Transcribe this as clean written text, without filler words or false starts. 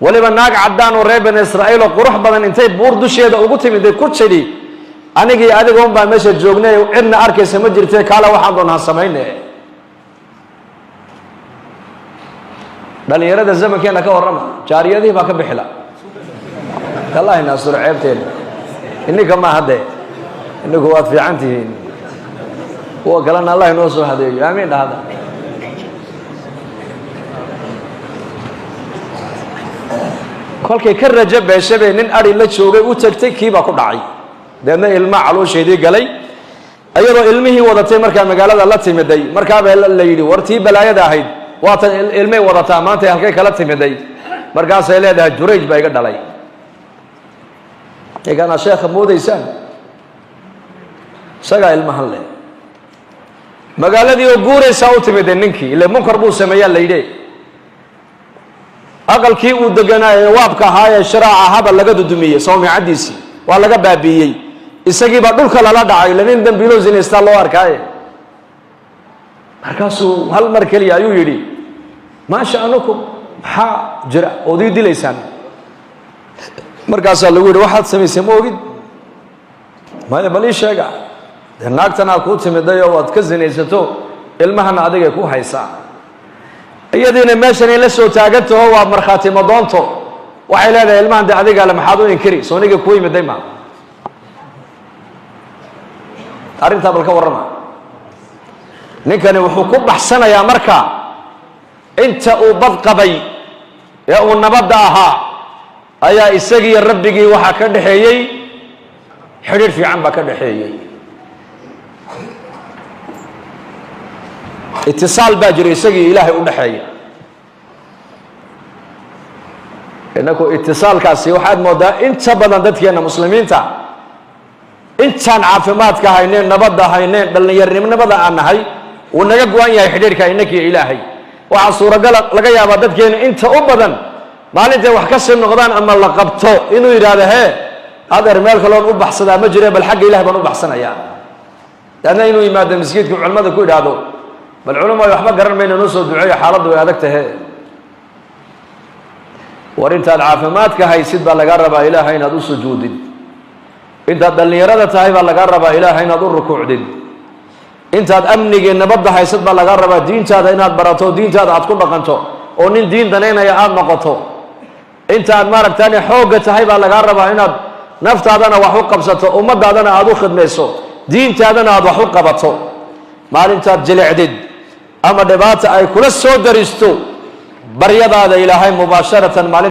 waliba naag cadaan oo reer bani Israa'iil oo qurux badan intay buur dusheeda ugu timid ku jiri anigii adigoon baa meesha joognay cidna arkaysa ma jirtay kala waxaan doonaa sameynay dhalinyarada zamankeena ka warrama jaariyadii baa ka bixila wallahi naasur ceebteen inniga ma hadee innigu waad fiicantihiin kuwa kalena allah inoo soo hadeeyo aamin dhahada kolkay ka rajo beeshabay nin ari la joogay u tagtay kiiba ku dhacay deedna ilma caloosheedii galay ayadoo ilmihii wadatay markaa magaalada la timiday markaa baa la yidhi wartii balaayada ahayd waatan ilmay wadataa maanta halkay kala timiday markaasay leedahay Jurayj baa iga dhalay eegana sheekha moodaysaan saga ilmahan leh magaaladii oo guuraysa u timiday ninkii ilaa munkar buu sameeyay la yidhi aqalkii uu deganaa waabka ahaa sharaaca haba laga dudumiyay soomicadiisi waa laga baabiyay isagii ba dhulka la dhacay lanin dambiilo zinaysta loo arkay markaasuu hal mar kaliya ayuu yiri ma sha'anukum ha jira oo dilaysan markaas lagu yiri waxaad sameysay ma ogid ma bali sheega naagtana ku timiday oo waad ka zinaysato ilmahan adiga ku haysaa iyadina meeshan la soo taaganto waa marxaati ma doonto waxay leedahay ilmahan adiga la maxaad u inkiri sooniga ku yimiday ma arinta balka warrama ninkani wuxuu ku baxsanayaa marka inta uu bad qabay ee uu nabada ahaa ayaa isagii rabbigii waxa ka dhaxeeyay xiriir fiican ba ka dhaxeeyay اتصال باجر يسقي إلهي ودحية إنكو اتصال كاسي واحد مودا انت بدن دتك أنا مسلمين تا انت كان عافمات كهينين نبض هينين بل يرني من نبض عن هاي ونجا قوان يا حدير كإنك إلهي وعصورة قال لقى يا بدتك انت أبدا ما أنت وحكس النقدان أما لقبته إنه يراد هذا رمال كلون أبحث هذا مجرى بالحق إلهي بنو بحثنا يا لأن إنه يماد مسجدكم علماء كل هذا بالعلماء يحب قرن بين نص ودعية حالض ويادكته ورنت العافمات كهي سيد بالقرب إلهي نادو سجود انت الدليرة هاي بالقرب إلهي نادو ركوع انت أمني نبض هاي سيد بالقرب دين تاد إناد براتو دين تاد عتكون بقنتو ونين دين دنينا يا آد نقطو انت أدمارك تاني حوقة هاي بالقرب إناد نفت هذانا وحوق قبسته ومد هذانا عدو خدميسو دين تادنا عدو حوق قبطو مال انت جلعدد أما دبات أي كل السود درستو بريضة إلهي مباشرة مال